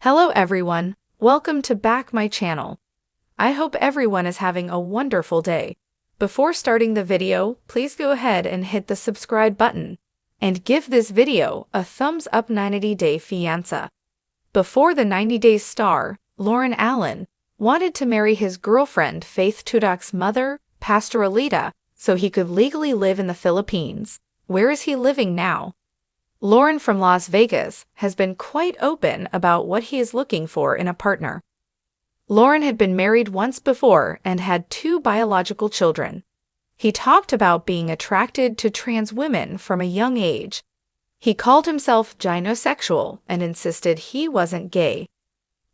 Hello everyone, welcome to back my channel. I hope everyone is having a wonderful day. Before starting the video, please go ahead and hit the subscribe button and give this video a thumbs up. 90-day fiancé. Before the 90 days star, Loren Allen wanted to marry his girlfriend Faith Tudoc's mother, Pastoralita, so he could legally live in the Philippines. Where is he living now? Loren from Las Vegas has been quite open about what he is looking for in a partner. Loren had been married once before and had 2 biological children. He talked about being attracted to trans women from a young age. He called himself gynosexual and insisted he wasn't gay.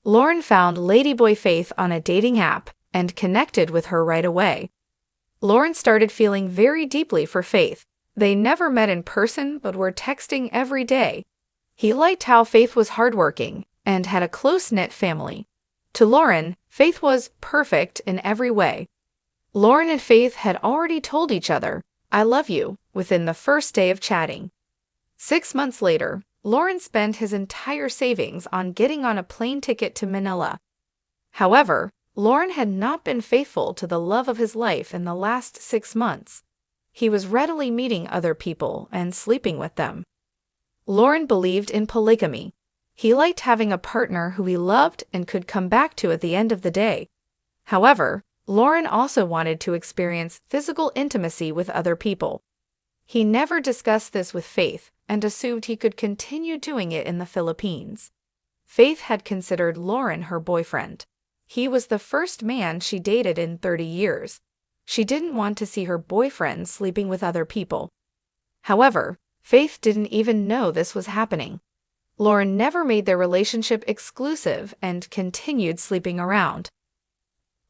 Loren found Ladyboy Faith on a dating app and connected with her right away. Loren started feeling very deeply for Faith. They never met in person but were texting every day. He liked how Faith was hardworking and had a close-knit family. To Loren, Faith was perfect in every way. Loren and Faith had already told each other, "I love you," within the first day of chatting. 6 months later, Loren spent his entire savings on getting on a plane ticket to Manila. However, Loren had not been faithful to the love of his life in the last 6 months. He was readily meeting other people and sleeping with them. Loren believed in polygamy. He liked having a partner who he loved and could come back to at the end of the day. However, Loren also wanted to experience physical intimacy with other people. He never discussed this with Faith and assumed he could continue doing it in the Philippines. Faith had considered Loren her boyfriend. He was the first man she dated in 30 years. She didn't want to see her boyfriend sleeping with other people. However, Faith didn't even know this was happening. Loren never made their relationship exclusive and continued sleeping around.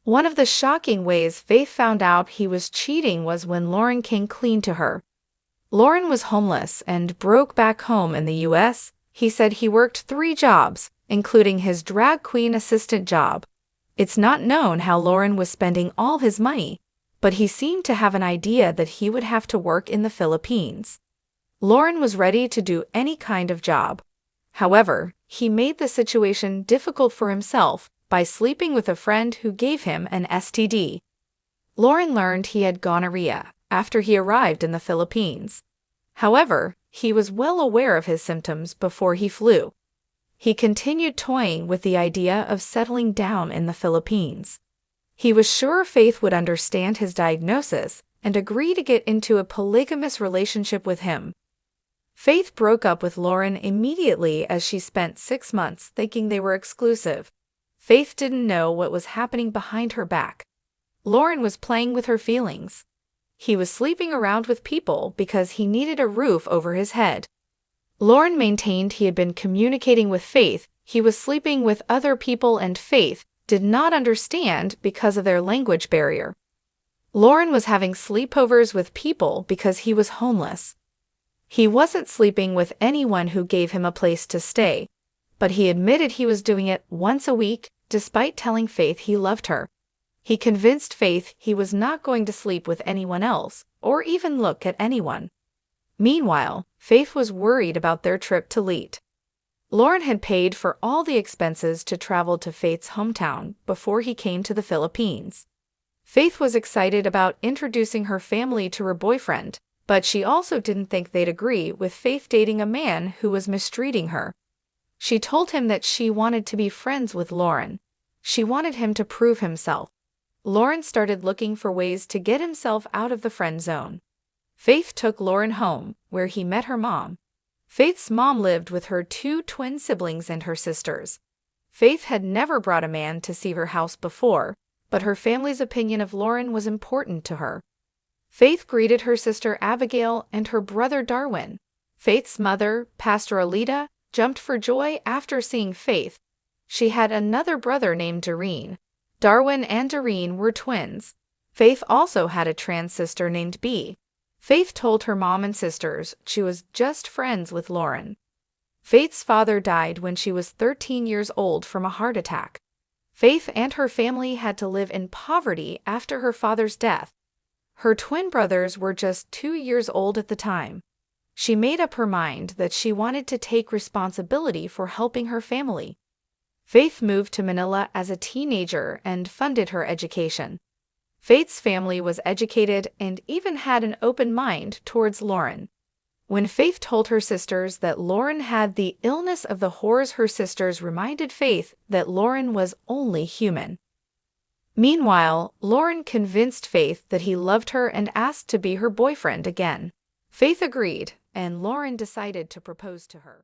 One of the shocking ways Faith found out he was cheating was when Loren came clean to her. Loren was homeless and broke back home in the US. He said he worked 3 jobs, including his drag queen assistant job. It's not known how Loren was spending all his money, but he seemed to have an idea that he would have to work in the Philippines. Loren was ready to do any kind of job. However, he made the situation difficult for himself by sleeping with a friend who gave him an STD. Loren learned he had gonorrhea after he arrived in the Philippines. However, he was well aware of his symptoms before he flew. He continued toying with the idea of settling down in the Philippines. He was sure Faith would understand his diagnosis and agree to get into a polygamous relationship with him. Faith broke up with Loren immediately as she spent 6 months thinking they were exclusive. Faith didn't know what was happening behind her back. Loren was playing with her feelings. He was sleeping around with people because he needed a roof over his head. Loren maintained he had been communicating with Faith. He was sleeping with other people and Faith did not understand because of their language barrier. Loren was having sleepovers with people because he was homeless. He wasn't sleeping with anyone who gave him a place to stay, but he admitted he was doing it once a week despite telling Faith he loved her. He convinced Faith he was not going to sleep with anyone else or even look at anyone. Meanwhile, Faith was worried about their trip to Leyte. Loren had paid for all the expenses to travel to Faith's hometown before he came to the Philippines. Faith was excited about introducing her family to her boyfriend, but she also didn't think they'd agree with Faith dating a man who was mistreating her. She told him that she wanted to be friends with Loren. She wanted him to prove himself. Loren started looking for ways to get himself out of the friend zone. Faith took Loren home, where he met her mom. Faith's mom lived with her 2 twin siblings and her sisters. Faith had never brought a man to see her house before, but her family's opinion of Loren was important to her. Faith greeted her sister Abigail and her brother Darwin. Faith's mother, Pastoralita, jumped for joy after seeing Faith. She had another brother named Doreen. Darwin and Doreen were twins. Faith also had a trans sister named Bee. Faith told her mom and sisters she was just friends with Loren. Faith's father died when she was 13 years old from a heart attack. Faith and her family had to live in poverty after her father's death. Her twin brothers were just 2 years old at the time. She made up her mind that she wanted to take responsibility for helping her family. Faith moved to Manila as a teenager and funded her education. Faith's family was educated and even had an open mind towards Loren. When Faith told her sisters that Loren had the illness of the horrors, her sisters reminded Faith that Loren was only human. Meanwhile, Loren convinced Faith that he loved her and asked to be her boyfriend again. Faith agreed, and Loren decided to propose to her.